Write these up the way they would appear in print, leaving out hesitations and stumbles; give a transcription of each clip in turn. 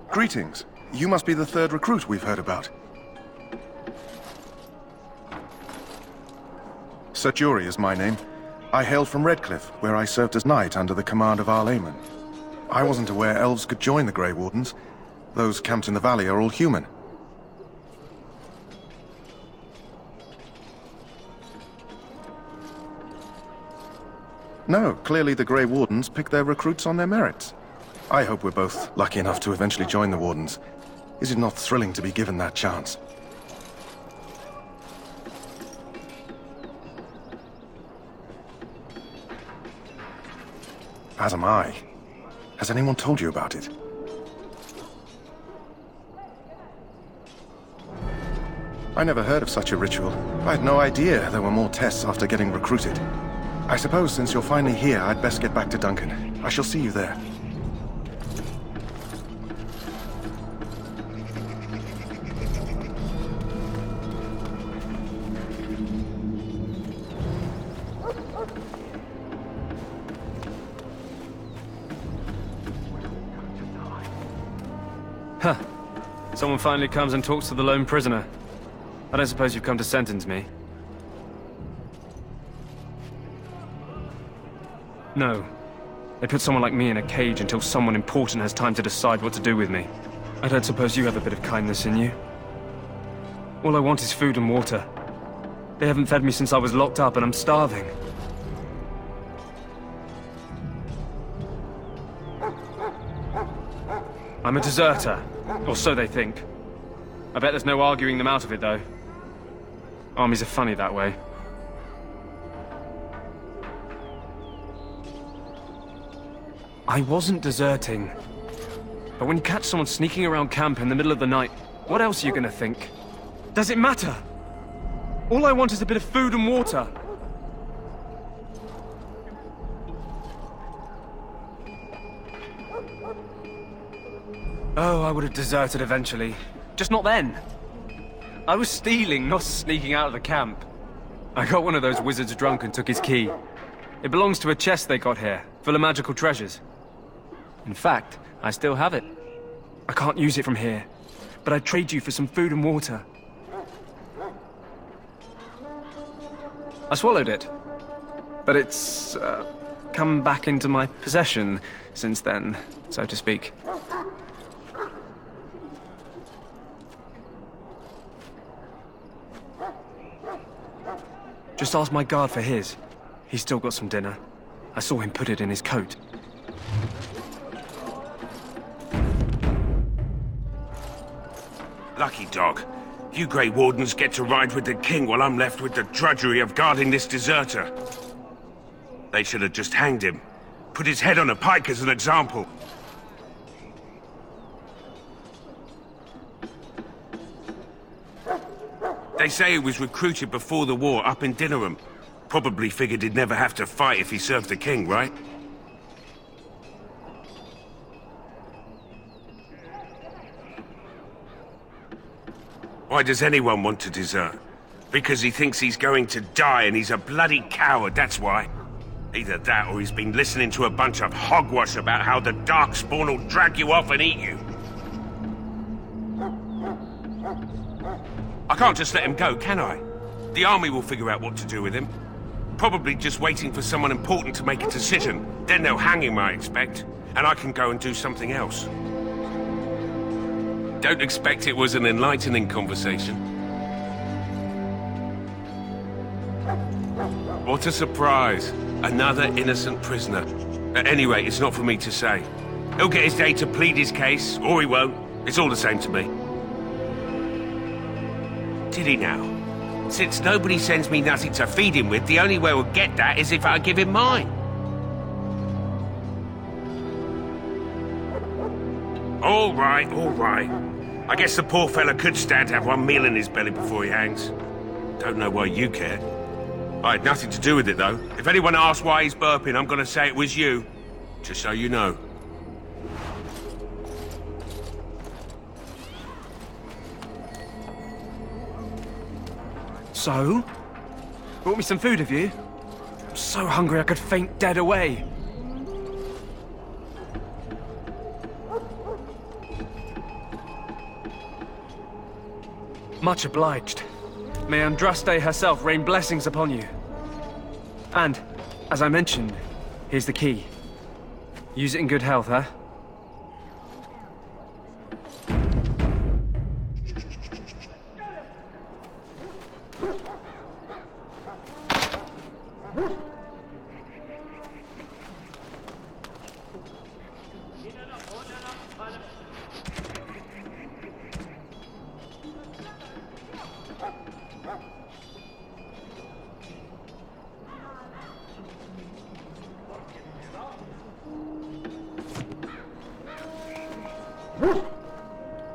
Greetings. You must be the third recruit we've heard about. Sir Jury is my name. I hail from Redcliffe, where I served as knight under the command of Arl Eamon. I wasn't aware elves could join the Grey Wardens. Those camped in the valley are all human. No, clearly the Grey Wardens pick their recruits on their merits. I hope we're both lucky enough to eventually join the Wardens. Is it not thrilling to be given that chance? As am I. Has anyone told you about it? I never heard of such a ritual. I had no idea there were more tests after getting recruited. I suppose since you're finally here, I'd best get back to Duncan. I shall see you there. Huh. Someone finally comes and talks to the lone prisoner. I don't suppose you've come to sentence me? No. They put someone like me in a cage until someone important has time to decide what to do with me. I don't suppose you have a bit of kindness in you? All I want is food and water. They haven't fed me since I was locked up and I'm starving. I'm a deserter, or so they think. I bet there's no arguing them out of it, though. Armies are funny that way. I wasn't deserting. But when you catch someone sneaking around camp in the middle of the night, what else are you gonna think? Does it matter? All I want is a bit of food and water. Oh, I would have deserted eventually. Just not then. I was stealing, not sneaking out of the camp. I got one of those wizards drunk and took his key. It belongs to a chest they got here, full of magical treasures. In fact, I still have it. I can't use it from here, but I'd trade you for some food and water. I swallowed it, but it's come back into my possession since then, so to speak. Just ask my guard for his. He's still got some dinner. I saw him put it in his coat. Lucky dog. You Grey Wardens get to ride with the king while I'm left with the drudgery of guarding this deserter. They should have just hanged him. Put his head on a pike as an example. They say he was recruited before the war up in Dinnerham. Probably figured he'd never have to fight if he served the king, right? Why does anyone want to desert? Because he thinks he's going to die and he's a bloody coward, that's why. Either that or he's been listening to a bunch of hogwash about how the Darkspawn will drag you off and eat you. I can't just let him go, can I? The army will figure out what to do with him. Probably just waiting for someone important to make a decision. Then they'll hang him, I expect. And I can go and do something else. Don't expect it was an enlightening conversation. What a surprise. Another innocent prisoner. At any rate, it's not for me to say. He'll get his day to plead his case, or he won't. It's all the same to me. Did he now? Since nobody sends me nothing to feed him with, the only way we'll get that is if I give him mine. All right, all right. I guess the poor fella could stand to have one meal in his belly before he hangs. Don't know why you care. I had nothing to do with it, though. If anyone asks why he's burping, I'm gonna say it was you. Just so you know. So? Brought me some food, have you? I'm so hungry I could faint dead away. Much obliged. May Andraste herself rain blessings upon you. And, as I mentioned, here's the key. Use it in good health, huh?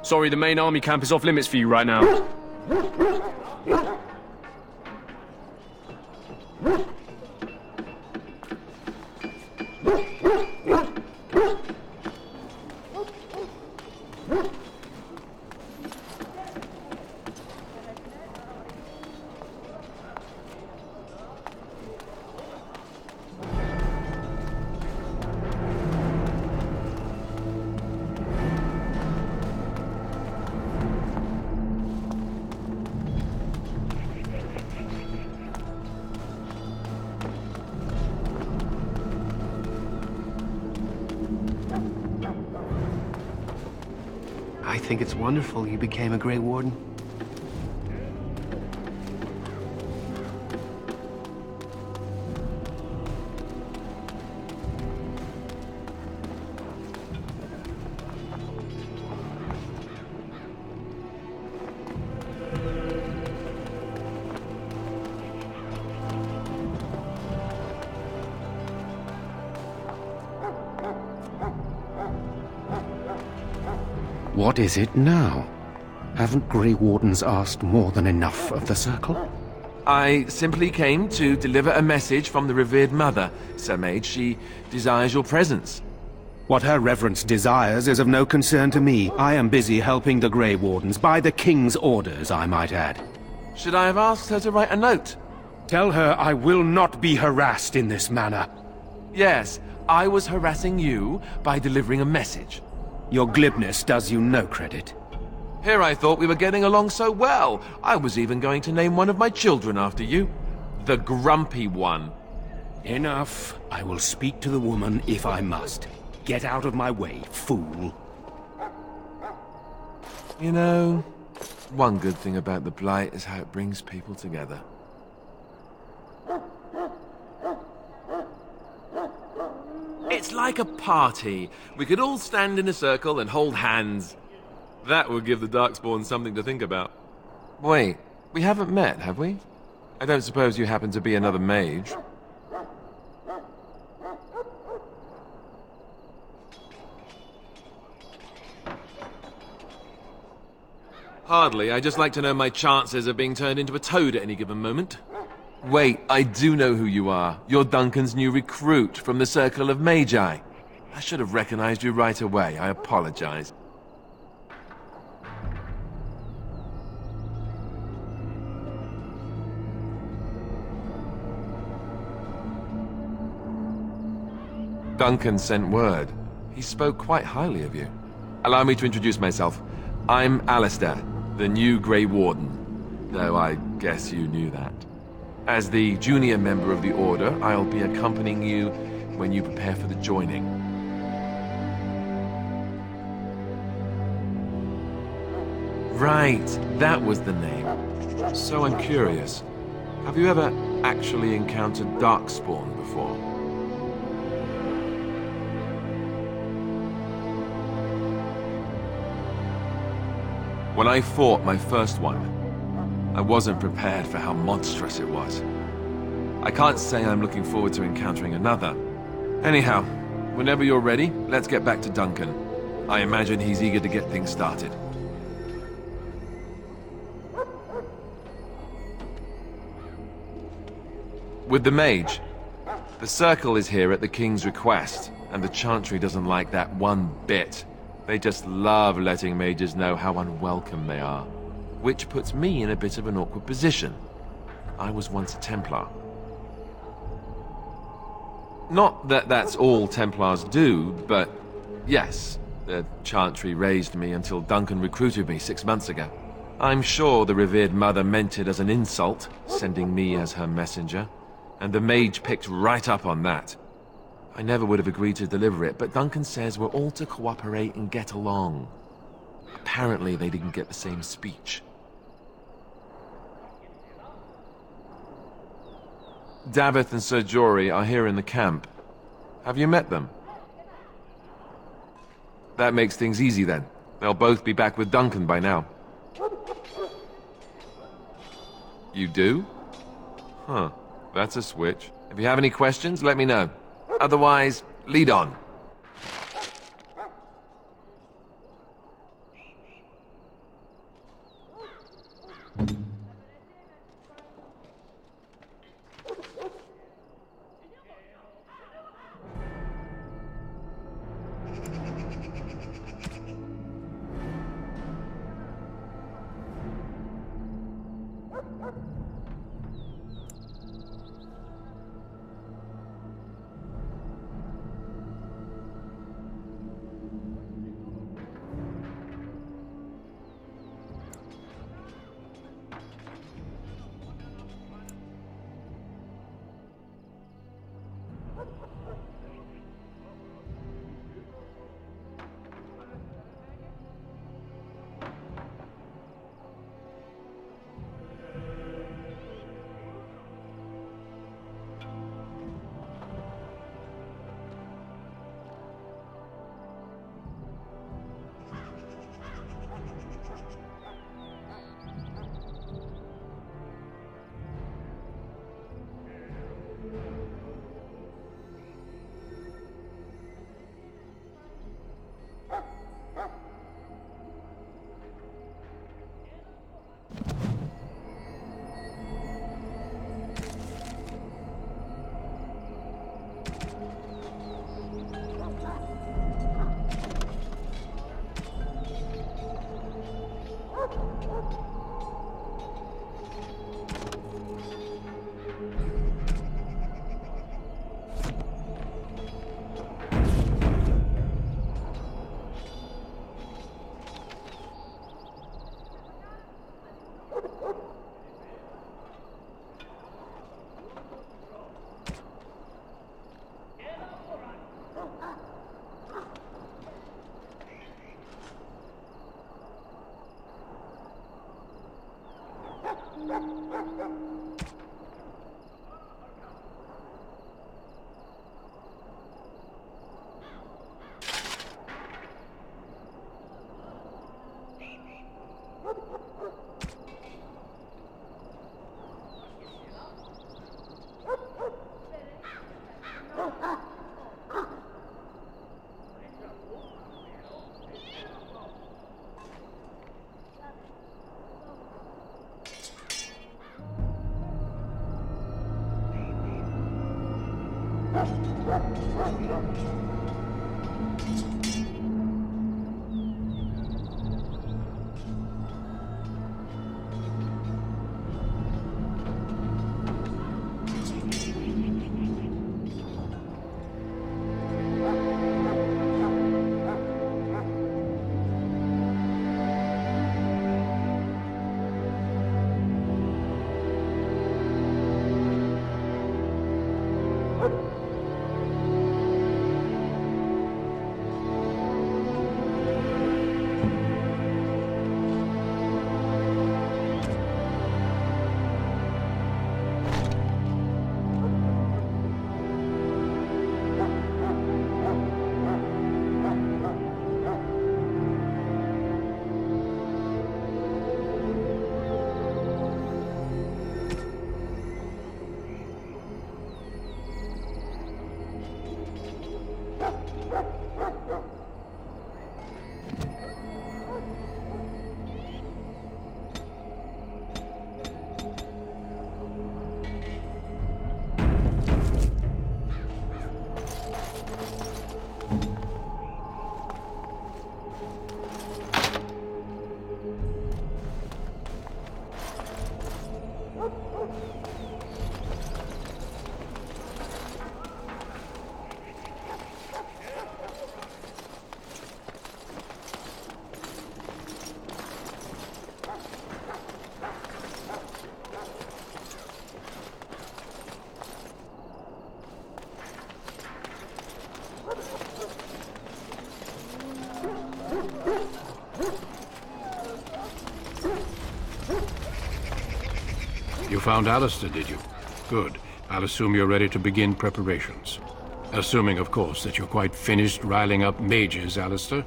Sorry, the main army camp is off limits for you right now. I think it's wonderful you became a Grey Warden. What is it now? Haven't Grey Wardens asked more than enough of the Circle? I simply came to deliver a message from the revered mother, Sir Mage. She desires your presence. What her reverence desires is of no concern to me. I am busy helping the Grey Wardens, by the King's orders, I might add. Should I have asked her to write a note? Tell her I will not be harassed in this manner. Yes, I was harassing you by delivering a message. Your glibness does you no credit. Here I thought we were getting along so well. I was even going to name one of my children after you. The Grumpy One. Enough. I will speak to the woman if I must. Get out of my way, fool. You know, one good thing about the Blight is how it brings people together. It's like a party. We could all stand in a circle and hold hands. That would give the Darkspawn something to think about. Wait, we haven't met, have we? I don't suppose you happen to be another mage? Hardly. I just like to know my chances of being turned into a toad at any given moment. Wait, I do know who you are. You're Duncan's new recruit from the Circle of Magi. I should have recognized you right away. I apologize. Duncan sent word. He spoke quite highly of you. Allow me to introduce myself. I'm Alistair, the new Grey Warden. Though I guess you knew that. As the junior member of the Order, I'll be accompanying you when you prepare for the joining. Right, that was the name. So I'm curious. Have you ever actually encountered Darkspawn before? When I fought my first one, I wasn't prepared for how monstrous it was. I can't say I'm looking forward to encountering another. Anyhow, whenever you're ready, let's get back to Duncan. I imagine he's eager to get things started. With the mage. The circle is here at the king's request, and the chantry doesn't like that one bit. They just love letting mages know how unwelcome they are. Which puts me in a bit of an awkward position. I was once a Templar. Not that that's all Templars do, but yes, the chantry raised me until Duncan recruited me 6 months ago. I'm sure the revered mother meant it as an insult, sending me as her messenger, and the mage picked right up on that. I never would have agreed to deliver it, but Duncan says we're all to cooperate and get along. Apparently they didn't get the same speech. Davith and Sir Jory are here in the camp. Have you met them? That makes things easy then. They'll both be back with Duncan by now. You do? Huh. That's a switch. If you have any questions, let me know. Otherwise, lead on. found Alistair, did you? Good. I'll assume you're ready to begin preparations. Assuming, of course, that you're quite finished riling up mages, Alistair.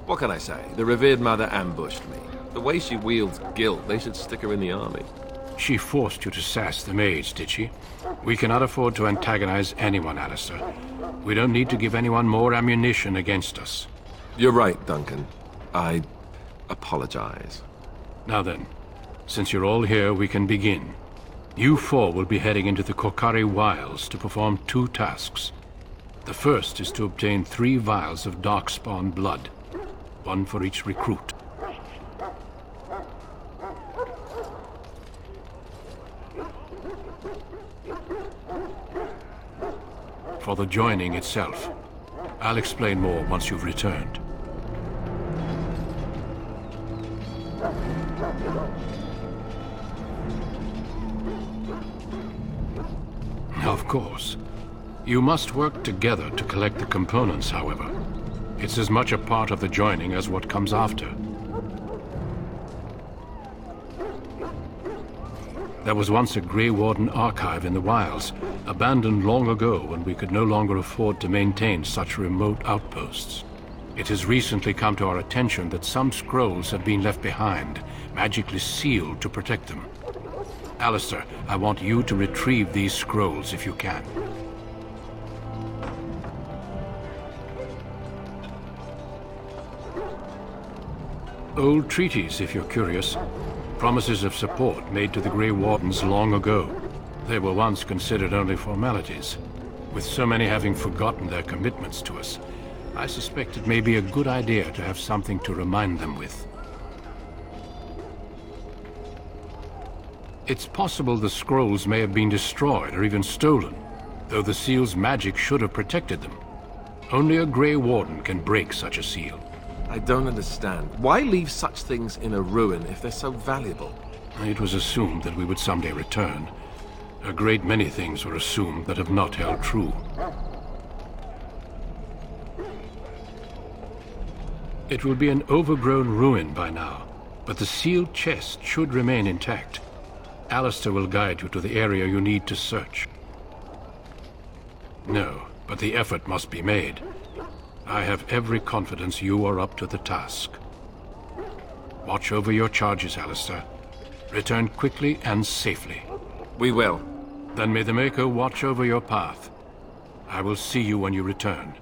What can I say? The revered mother ambushed me. The way she wields guilt, they should stick her in the army. She forced you to sass the mage, did she? We cannot afford to antagonize anyone, Alistair. We don't need to give anyone more ammunition against us. You're right, Duncan. I apologize. Now then, since you're all here, we can begin. You four will be heading into the Kokari Wilds to perform 2 tasks. The first is to obtain 3 vials of Darkspawn blood, 1 for each recruit. For the joining itself, I'll explain more once you've returned. Of course. You must work together to collect the components, however. It's as much a part of the joining as what comes after. There was once a Grey Warden archive in the wilds, abandoned long ago when we could no longer afford to maintain such remote outposts. It has recently come to our attention that some scrolls have been left behind, magically sealed to protect them. Alistair, I want you to retrieve these scrolls if you can. Old treaties, if you're curious. Promises of support made to the Grey Wardens long ago. They were once considered only formalities. With so many having forgotten their commitments to us, I suspect it may be a good idea to have something to remind them with. It's possible the scrolls may have been destroyed or even stolen, though the seal's magic should have protected them. Only a Grey Warden can break such a seal. I don't understand. Why leave such things in a ruin if they're so valuable? It was assumed that we would someday return. A great many things were assumed that have not held true. It will be an overgrown ruin by now, but the sealed chest should remain intact. Alistair will guide you to the area you need to search. No, but the effort must be made. I have every confidence you are up to the task. Watch over your charges, Alistair. Return quickly and safely. We will. Then may the Maker watch over your path. I will see you when you return.